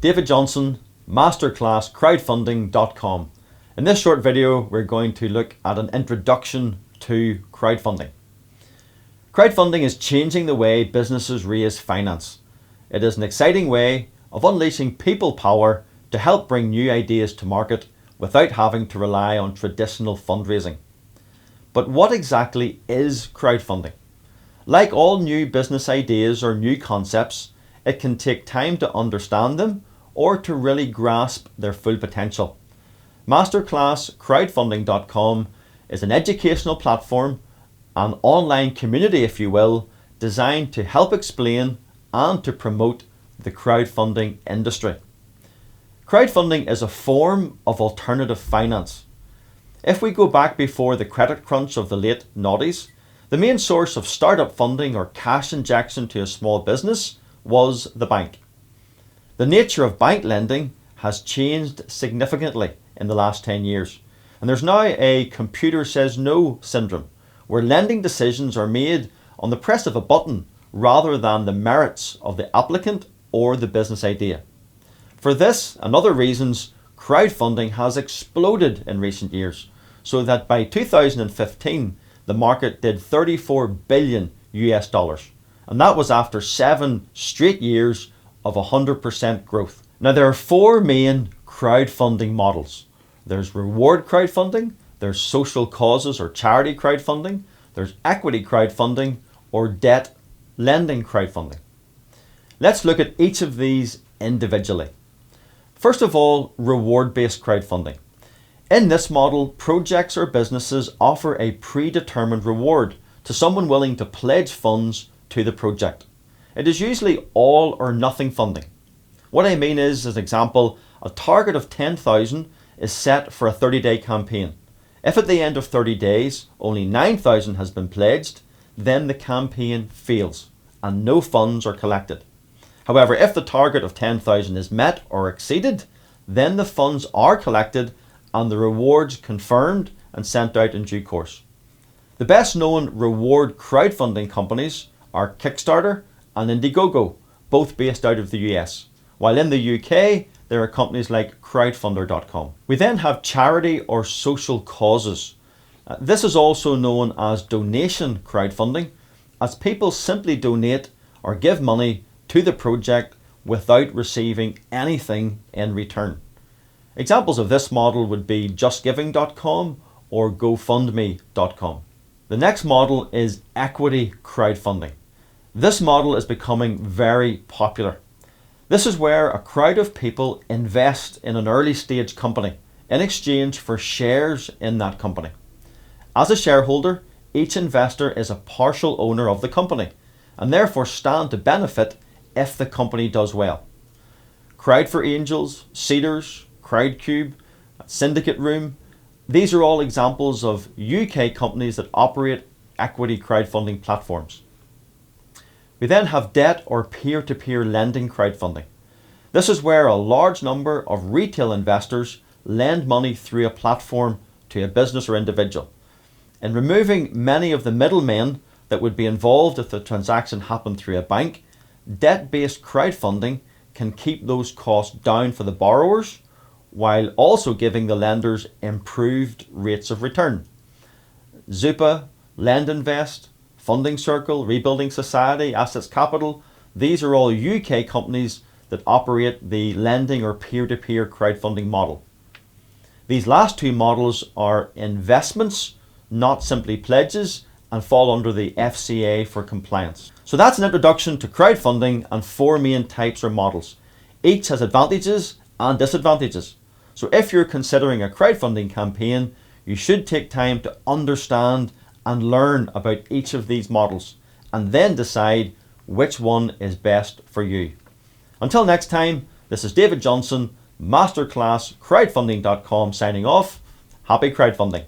David Johnson, Masterclass Crowdfunding.com. In this short video, we're going to look at an introduction to crowdfunding. Crowdfunding is changing the way businesses raise finance. It is an exciting way of unleashing people power to help bring new ideas to market without having to rely on traditional fundraising. But what exactly is crowdfunding? Like all new business ideas or new concepts, it can take time to understand them or to really grasp their full potential. Masterclass Crowdfunding.com is an educational platform, an online community if you will, designed to help explain and to promote the crowdfunding industry. Crowdfunding is a form of alternative finance. If we go back before the credit crunch of the late noughties, the main source of startup funding or cash injection to a small business was the bank. The nature of bank lending has changed significantly in the last 10 years, and there's now a computer says no syndrome, where lending decisions are made on the press of a button rather than the merits of the applicant or the business idea. For this and other reasons, crowdfunding has exploded in recent years, so that by 2015 the market did $34 billion US, and that was after 7 straight years of 100% growth. Now there are 4 main crowdfunding models. There's reward crowdfunding, there's social causes or charity crowdfunding, there's equity crowdfunding, or debt lending crowdfunding. Let's look at each of these individually. First of all, reward-based crowdfunding. In this model, projects or businesses offer a predetermined reward to someone willing to pledge funds to the project. It is usually all or nothing funding. What I mean is, as an example, a target of 10,000 is set for a 30-day campaign. If at the end of 30 days only 9,000 has been pledged, then the campaign fails and no funds are collected. However, if the target of 10,000 is met or exceeded, then the funds are collected and the rewards confirmed and sent out in due course. The best known reward crowdfunding companies are Kickstarter and Indiegogo, both based out of the US, while in the UK there are companies like Crowdfunder.com. We then have charity or social causes. This is also known as donation crowdfunding, as people simply donate or give money to the project without receiving anything in return. Examples of this model would be JustGiving.com or GoFundMe.com. The next model is equity crowdfunding. This model is becoming very popular. This is where a crowd of people invest in an early stage company in exchange for shares in that company. As a shareholder, each investor is a partial owner of the company and therefore stand to benefit if the company does well. Crowd for Angels, Seeders, Crowdcube, Syndicate Room, these are all examples of UK companies that operate equity crowdfunding platforms. We then have debt or peer-to-peer lending crowdfunding. This is where a large number of retail investors lend money through a platform to a business or individual. In removing many of the middlemen that would be involved if the transaction happened through a bank, debt-based crowdfunding can keep those costs down for the borrowers while also giving the lenders improved rates of return. Zupa, LendInvest, Funding Circle, Rebuilding Society, Assets Capital, these are all UK companies that operate the lending or peer-to-peer crowdfunding model. These last 2 models are investments, not simply pledges, and fall under the FCA for compliance. So that's an introduction to crowdfunding and 4 main types or models. Each has advantages and disadvantages. So if you're considering a crowdfunding campaign, you should take time to understand and learn about each of these models and then decide which one is best for you. Until next time, this is David Johnson, Masterclass Crowdfunding.com signing off. Happy crowdfunding.